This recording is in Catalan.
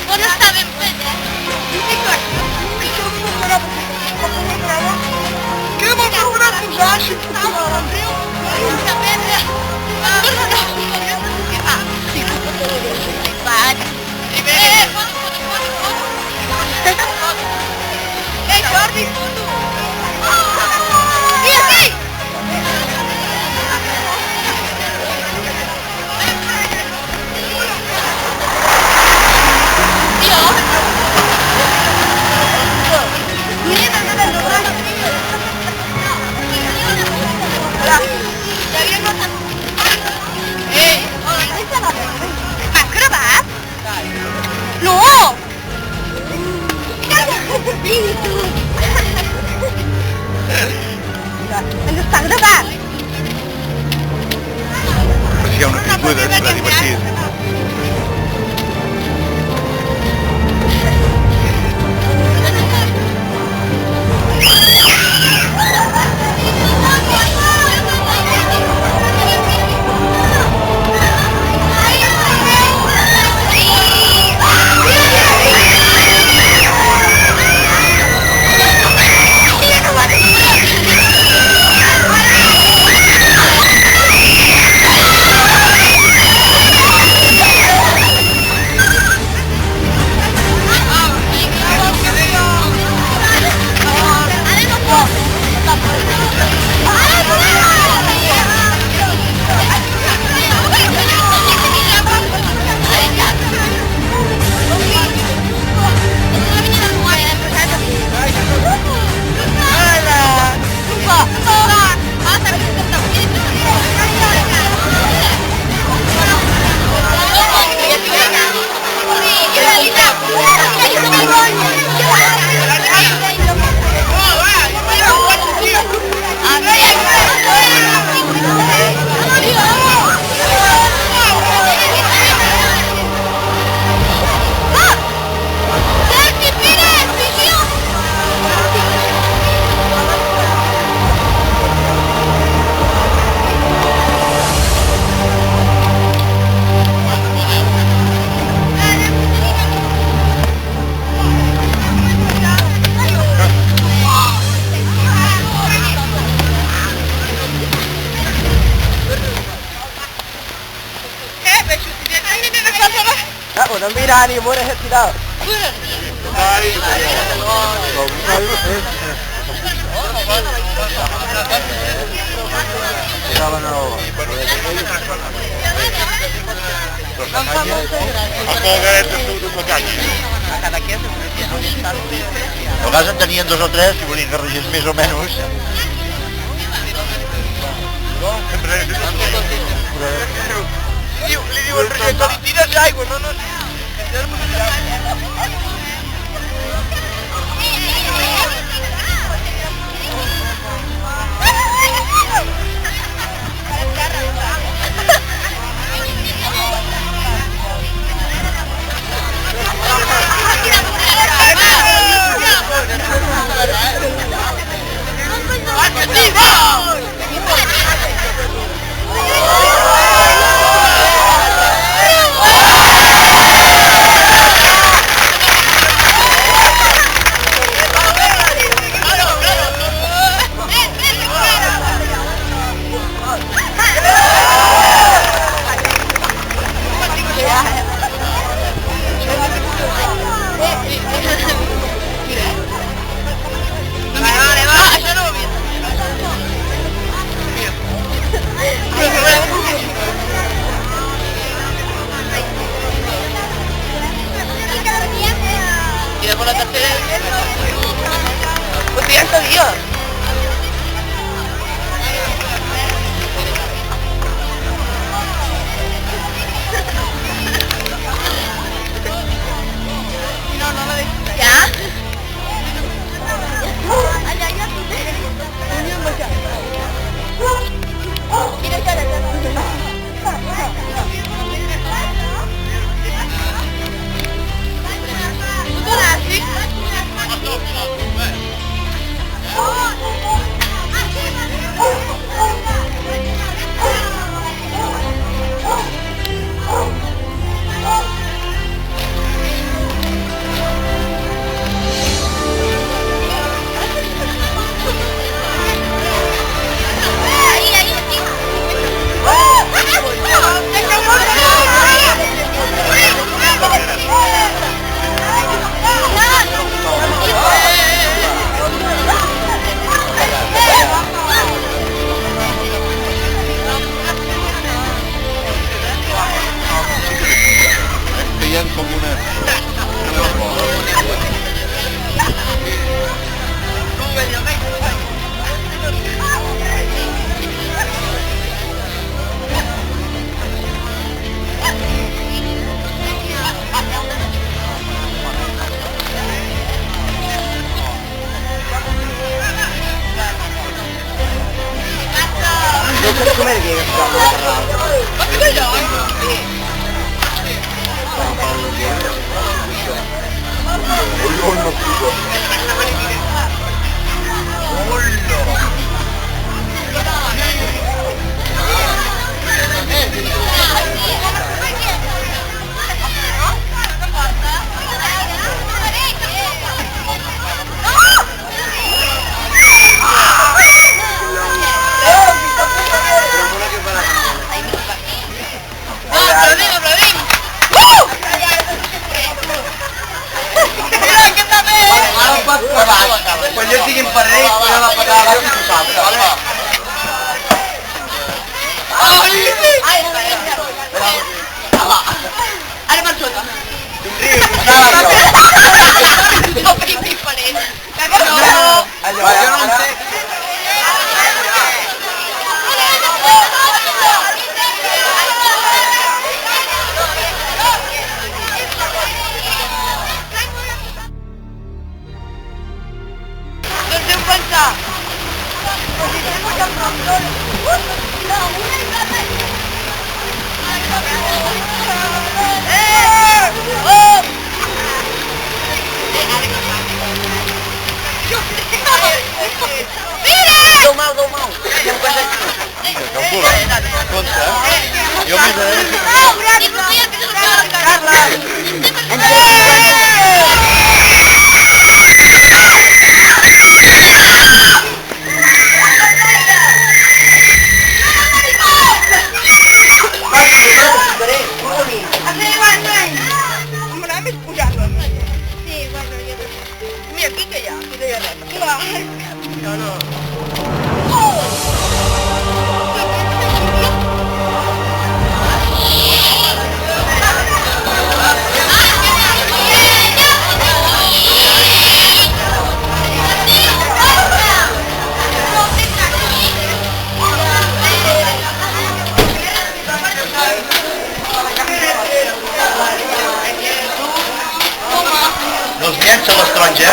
Buona stava in piedi. Che ma una fusasci Jordi, Endosang depan. Masih yang lebih gue dari sebelah di masjid. Non mi dani, boleh tidak? A vegades en tenien 2 o 3 i volien que regís més o menys. Li diu el regidor, li tires aigua, no. Oh! Com'è che Ma che voglio? Quan jo estigui en parell, podeu la patada amb vosaltres, vale? Ara me'n sota. No, que diferent. Allò, jo no entenc. Doncs deu pensar. Deu mal. Calcula. Compte. Jo més de Mira, aquí que hi ha? Aquí no hi ha res. No. no es llença les taronja,